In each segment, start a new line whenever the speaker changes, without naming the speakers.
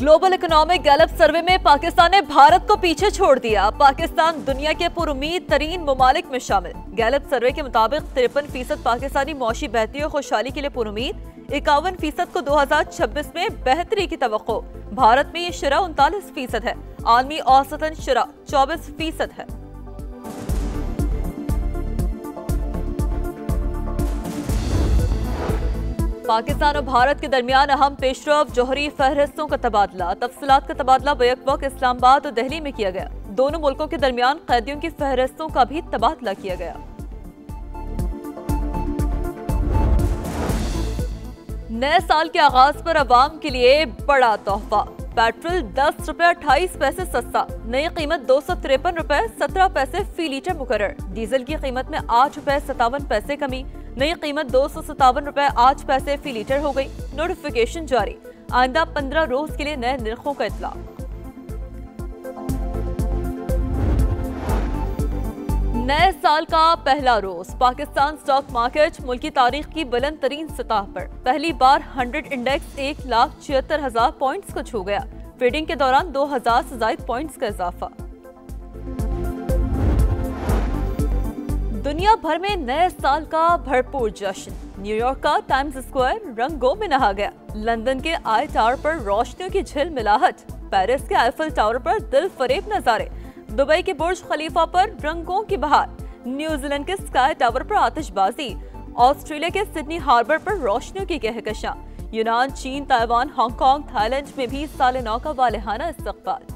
Global economic Gallup सर्वे में पाकिस्तान ने भारत को पीछे छोड़ दिया। पाकिस्तान दुनिया के पुरुमीद तरीन ममालिक में शामिल। गैलप सर्वे के मुताबिक 53% पाकिस्तानी मौशी बेहतरी और खुशहाली के लिए पुरुमीद, 51% को 2026 में बेहतरी की तवक्को। भारत में ये शरह 39% है। आलमी औसतन शरह 24% है। पाकिस्तान और भारत के दरमियान अहम पेशरफ जौहरी फहरिस्तों का तबादला। तफसीलात का तबादला बैक वक्त इस्लामाबाद और दिल्ली में किया गया। दोनों मुल्कों के दरमियान कैदियों की फहरिस्तों का भी तबादला किया गया। नए साल के आगाज पर अवाम के लिए बड़ा तोहफा। पेट्रोल 10 रुपए 28 पैसे सस्ता। नई कीमत 253 रुपए 17 पैसे फी लीटर मुकर्रर। डीजल की कीमत में 8 रुपए 57 पैसे कमी। नई कीमत 257 रुपए 8 पैसे फी लीटर हो गई। नोटिफिकेशन जारी। आइंदा 15 रोज के लिए नए निर्खों का इतला। नए साल का पहला रोज पाकिस्तान स्टॉक मार्केट मुल्क की तारीख की बुलंद तरीन सतह पर पहली बार 100 इंडेक्स 1,76,000 पॉइंट्स को छू गया। ट्रेडिंग के दौरान 2000 से ज्यादा पॉइंट्स का इजाफा। दुनिया भर में नए साल का भरपूर जश्न। न्यूयॉर्क का टाइम्स स्क्वायर रंगों में नहा गया। लंदन के आई टावर पर रोशनियों की झिलमिलाहट। पेरिस के आईफल टावर पर दिल फरेब नजारे। दुबई के बुर्ज खलीफा पर रंगों की बहार। न्यूजीलैंड के स्काई टावर पर आतिशबाजी। ऑस्ट्रेलिया के सिडनी हार्बर पर रोशनियों की कहकशां। यूनान, चीन, ताइवान, हांगकांग, थाईलैंड में भी साल नौ का वालेहाना इस्तकबाल।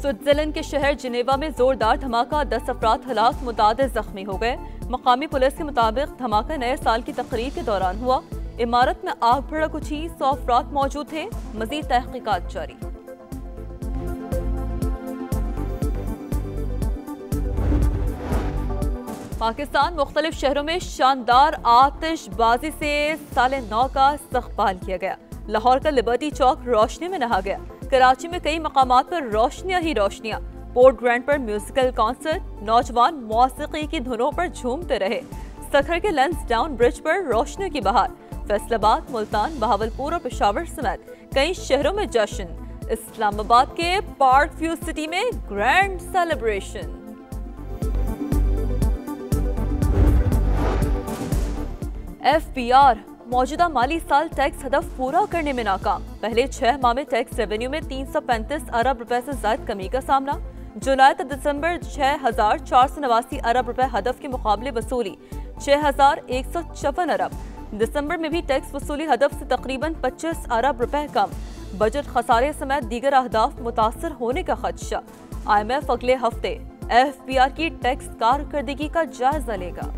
स्विट्जरलैंड के शहर जिनेवा में जोरदार धमाका, 10 अफराद हलाक, मुतादिद जख्मी हो गए। मकामी पुलिस के मुताबिक धमाका नए साल की तकरीब के दौरान हुआ। इमारत में आग भड़क उठी, 100 अफराद मौजूद थे। मजीद तहकीकात जारी। पाकिस्तान मुख्तलिफ शहरों में शानदार आतिशबाजी से साल नौ का इस्तकबाल किया गया। लाहौर का लिबर्टी चौक रोशनी में नहा गया। कराची में कई मकामात पर रोशनियां ही रोशनियां। पोर्ट ग्रैंड पर म्यूजिकल कॉन्सर्ट, नौजवान मौसीकी की धुनों पर झूमते रहे। सखर के लैंसडाउन ब्रिज पर रोशनियों की बहार। फैसलाबाद, मुल्तान, बहावलपुर और पेशावर समेत कई शहरों में जश्न। इस्लामाबाद के पार्क व्यू सिटी में ग्रैंड सेलिब्रेशन। FBI मौजूदा माली साल टैक्स हदफ पूरा करने में नाकाम। पहले 6 माह में टैक्स रेवेन्यू में 335 अरब रुपए से ज्यादा कमी का सामना। जुलाई तक दिसंबर 6,489 अरब रुपए हदफ के मुकाबले वसूली 6,154 अरब। दिसंबर में भी टैक्स वसूली हदफ से तकरीबन 25 अरब रुपए कम। बजट खसारे समेत दीगर अहदाफ मुतासर होने का खदशा। IMF अगले हफ्ते FBR की टैक्स कारकर्दगी का जायजा लेगा।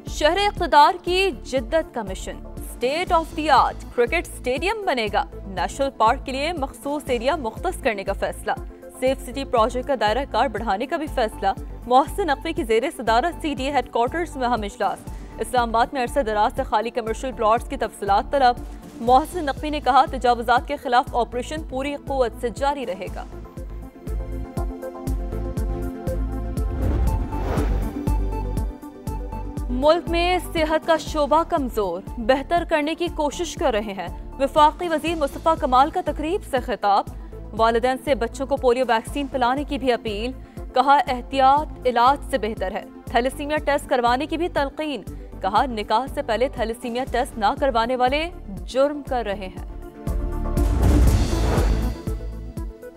शहर इक़्तिदार की जिद्दत का mission. State of the art cricket stadium बनेगा। नेशनल पार्क के लिए मखसूस एरिया मुख्तस करने का फैसला। सेफ सिटी प्रोजेक्ट का दायरा कार बढ़ाने का भी फैसला। मोहसिन नकवी की ज़ेरे सदारत CDA हेडक्वार्टर्स में अहम इजलास। इस्लामाबाद में अरसे दराज से खाली कमर्शियल प्लॉट्स की तफसीलात तलब। मोहसिन नकवी ने कहा, तजावुजात के खिलाफ ऑपरेशन पूरी क़ुव्वत से जारी रहेगा। मुल्क में सेहत का शोबा कमजोर, बेहतर करने की कोशिश कर रहे हैं। वफाकी वजीर मुस्तफा कमाल का तकरीब से खिताब। वालिदैन से बच्चों को पोलियो वैक्सीन पिलाने की भी अपील। कहा, एहतियात इलाज से बेहतर है। थैलेसीमिया टेस्ट करवाने की भी तलकीन। कहा, निकाह से पहले थैलेसीमिया टेस्ट ना करवाने वाले जुर्म कर रहे हैं।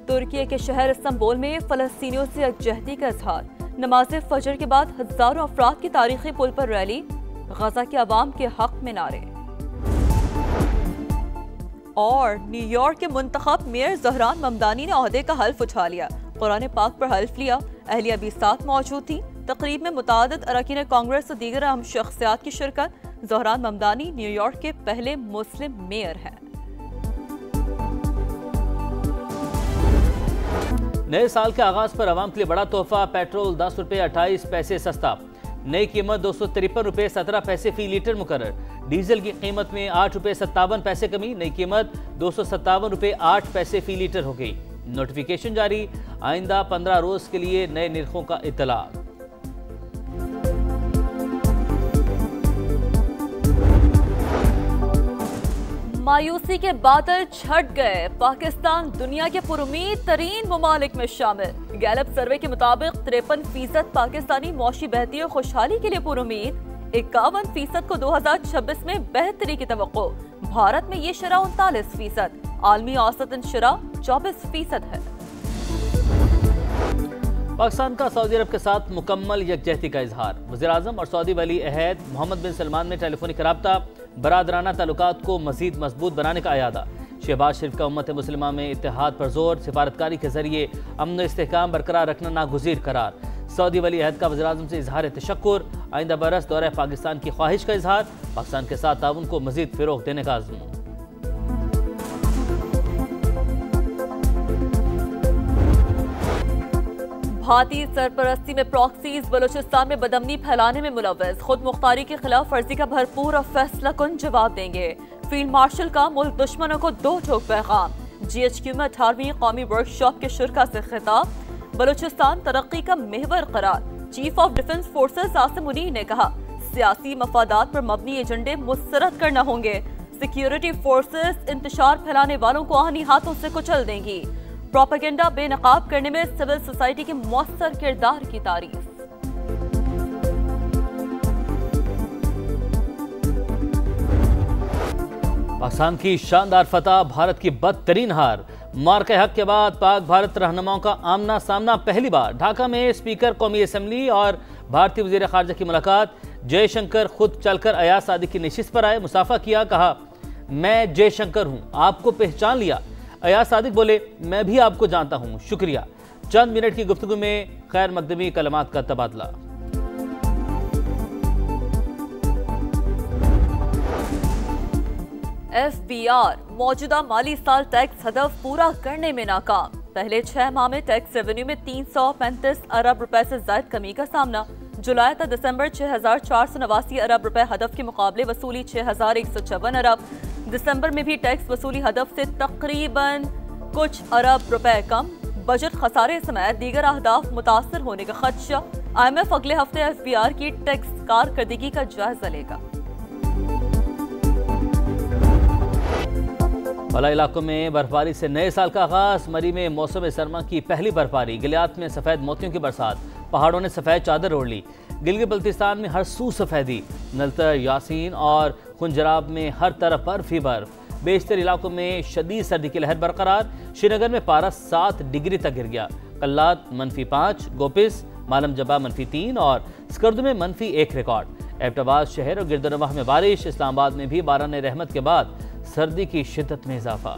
तुर्की के शहर इस्तांबुल में फलस्तीनियों से यकजहती का इजहार। नमाज फजर के बाद हजारों अफराद की तारीखी पुल पर रैली। गजा के अवाम के हक में नारे। और न्यूयॉर्क के मुंतखब मेयर ज़हरान ममदानी ने ओहदे का हल्फ उठा लिया। कुरान पाक पर हल्फ लिया। अहलिया भी साथ मौजूद थी। तकरीब में मुतादिद अरकान कांग्रेस और दीगर अहम शख्सियात की शिरकत। ज़हरान ममदानी न्यूयॉर्क के पहले मुस्लिम मेयर हैं।
नए साल के आगाज पर आवाम के लिए बड़ा तोहफा। पेट्रोल 10 रुपए 28 पैसे सस्ता। नई कीमत 253 रुपए 17 पैसे फी लीटर मुकर्रर। डीजल की कीमत में 8 रुपए 57 पैसे कमी। नई कीमत 257 रुपए 8 पैसे फी लीटर हो गई। नोटिफिकेशन जारी। आइंदा 15 रोज के लिए नए निर्खों का इत्तला।
मायूसी के बादल छट गए, पाकिस्तान दुनिया के पुरुमीद तरीन ममालिक में शामिल। गैलप सर्वे के मुताबिक 53% पाकिस्तानी मौशी बहती और खुशहाली के लिए पुरुमीद, 51% को 2026 में बेहतरी की तवक्को। भारत में ये शरह 39%, आलमी औसतन शरह 24% है।
पाकिस्तान का सऊदी अरब के साथ मुकम्मल यकजहती का इजहार। वज़ीर-ए-आज़म और सऊदी वली अहद मोहम्मद बिन सलमान ने टेलीफोनिक रब्ता, बरादराना ताल्लुकात को मजीद मजबूत बनाने का अयादा। शहबाज शरीफ का उम्मत मुस्लिमा में इत्तेहाद पर जोर, सिफारतकारी के जरिए अमन इस्तेहकाम बरकरार रखना नागुज़ीर करार। सऊदी वली अहद का वज़ीर-ए-आज़म से इजहार तशक्कुर, आइंदा बरस दौरे पाकिस्तान की ख्वाहिश का इजहार, पाकिस्तान के साथ ताउन को मजीद फ़रोग़ देने का अज़्म।
भारतीय सरपरस्ती में प्रॉक्सीज बलूचिस्तान में बदअमनी फैलाने में मुलव्वस, खुद मुख्तारी के खिलाफ वर्जी का भरपूर और फैसला कुन जवाब देंगे। फील्ड मार्शल का मुल्क दुश्मनों को दो टोक पैगाम। GHQ में 18वीं कौमी वर्कशॉप के शुरा से खिताब, बलूचिस्तान तरक्की का महवर करार। Chief of defence forces Asim Munir ने कहा, सियासी मफादात पर मबनी एजेंडे मुस्तरद करना होंगे। सिक्योरिटी फोर्सेस इंतशार फैलाने वालों को आनी हाथों से कुचल देंगी। प्रोपेगेंडा बेनकाब करने में सिविल सोसाइटी के मौसर किरदार की तारीफ।
पाकिस्तान की शानदार फतह, भारत की बदतरीन हार। मार्के हक के बाद पाक भारत रहनुमाओं का आमना सामना पहली बार। ढाका में स्पीकर कौमी असम्बली और भारतीय वज़ीर ख़ारजा की मुलाकात। जयशंकर खुद चलकर अयाज सादिक की नशिस्त पर आए, मुसाफा किया, कहा मैं जयशंकर हूँ, आपको पहचान लिया। अयाज सादिक बोले मैं भी आपको जानता हूँ, शुक्रिया। चंद मिनट की गुफ्तगू में खैर मकदमी कलमात का तबादला।
FBR मौजूदा माली साल टैक्स हदफ पूरा करने में नाकाम। पहले 6 माह में टैक्स रेवेन्यू में 335 अरब रुपए से ज्यादा कमी का सामना। जुलाई तक दिसंबर 6489 अरब रुपए हदफ के मुकाबले वसूली 6154 अरब। दिसंबर में भी टैक्स वसूली हदफ से तकरीबन कुछ अरब रुपए कम। बजट खसारे समेत दीगर अहदाफ मुतासर होने का खदशा। IMF अगले हफ्ते FBR की टैक्स कारकर्दगी का जायजा लेगा।
बाला इलाकों में बर्फबारी से नए साल का आगाज। मरी में मौसम सरमा की पहली बर्फबारी। गिलियात में सफेद मोतियों की बरसात, पहाड़ों ने सफेद चादर ओढ़ ली। गिलगित बल्तिस्तान में हर सू सफेदी। नलतर, यासीन और खुंजराब में हर तरफ बर्फ ही बर्फ। बेशतर इलाकों में शदीद सर्दी की लहर बरकरार। श्रीनगर में पारा 7 डिग्री तक गिर गया। कल्लात -5, गोपिस, मालम जबा -3 और स्कर्दू में -1 रिकॉर्ड। एबटाबाद शहर और गिरदनवाह में बारिश। इस्लामाबाद में भी बारान रहमत के बाद सर्दी की शिद्दत में इजाफा।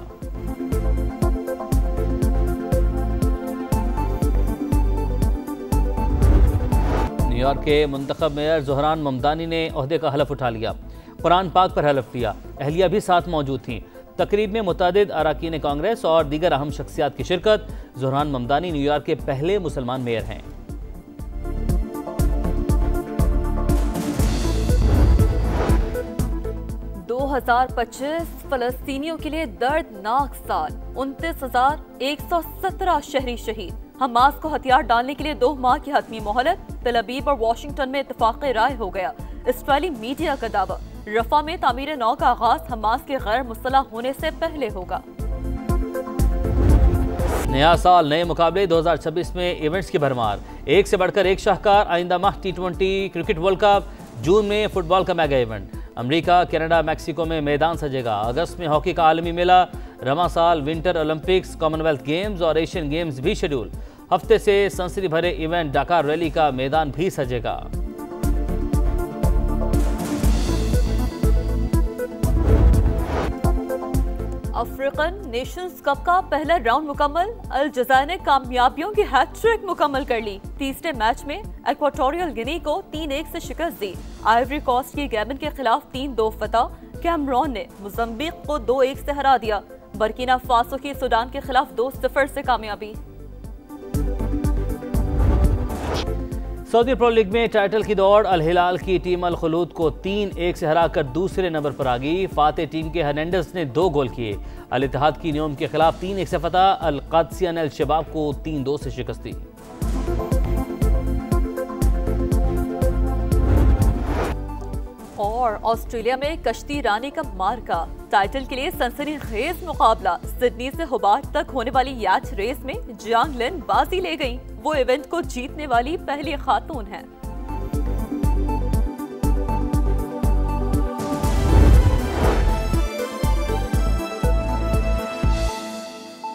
न्यूयॉर्क के मुंतखब मेयर ज़ोहरान ममदानी ने ओहदे का हलफ उठा लिया। कुरान पाक पर हलफ लिया। अहलिया भी साथ मौजूद थीं। तकरीब में मुतादिद अरकान कांग्रेस और दीगर अहम शख्सियात की शिरकत। ज़ोहरान ममदानी न्यूयॉर्क के पहले मुसलमान मेयर हैं।
2025 फलस्तीनियों के लिए दर्दनाक साल। 29,117 शहरी शहीद। हमास को हथियार डालने के लिए 2 माह की हतमी मोहलत। तल अबीब और वाशिंगटन में इत्तफाक राय हो गया। इस्राएली मीडिया का दावा, रफा में तामीर नौ का आगाज हमास के गैर मुस्तलह होने से पहले होगा।
नया साल, नए मुकाबले। 2026 में इवेंट्स की भरमार। एक से बढ़कर एक शाहकार। आइंदा माह T20 क्रिकेट वर्ल्ड कप। जून में फुटबॉल का mega event. America, Canada, Mexico में मैदान सजेगा। अगस्त में हॉकी का आलमी मेला। रवां साल विंटर ओलंपिक्स, कॉमनवेल्थ गेम्स और एशियन गेम्स भी शेड्यूल। हफ्ते से सनसनी भरे इवेंट डकार रैली का मैदान भी सजेगा।
अफ्रीकन नेशंस कप का पहला राउंड मुकम्मल। अल जज़ायर ने कामयाबियों की हैट्रिक मुकम्मल कर ली। तीसरे मैच में इक्वाटोरियल गिनी को 3-1 से शिकस्त दी। आइवरी कोस्ट की गैबन के खिलाफ 3-2 फतह। कैमरून ने मोज़म्बिक को 2-1 से हरा दिया। बर्किना फासो की सूडान के खिलाफ 2-0 से कामयाबी।
सऊदी प्रो लीग में टाइटल की दौड़। अल हिलाल की टीम अल खुलूद को 3-1 से हराकर दूसरे नंबर पर आ गई। फाते टीम के हर्नांडेज ने 2 गोल किए। अल इत्तेहाद की न्योम के खिलाफ 3-1 से फतह। अल क़ादसिया ने अल शबाब को 3-2 से शिकस्त दी।
और ऑस्ट्रेलिया में कश्ती रानी का मार्का, टाइटल के लिए सनसनीखेज मुकाबला। सिडनी से होबार्ट तक होने वाली याच रेस में जांग लिन बाजी ले गईं। वो इवेंट को जीतने वाली पहली खातून हैं।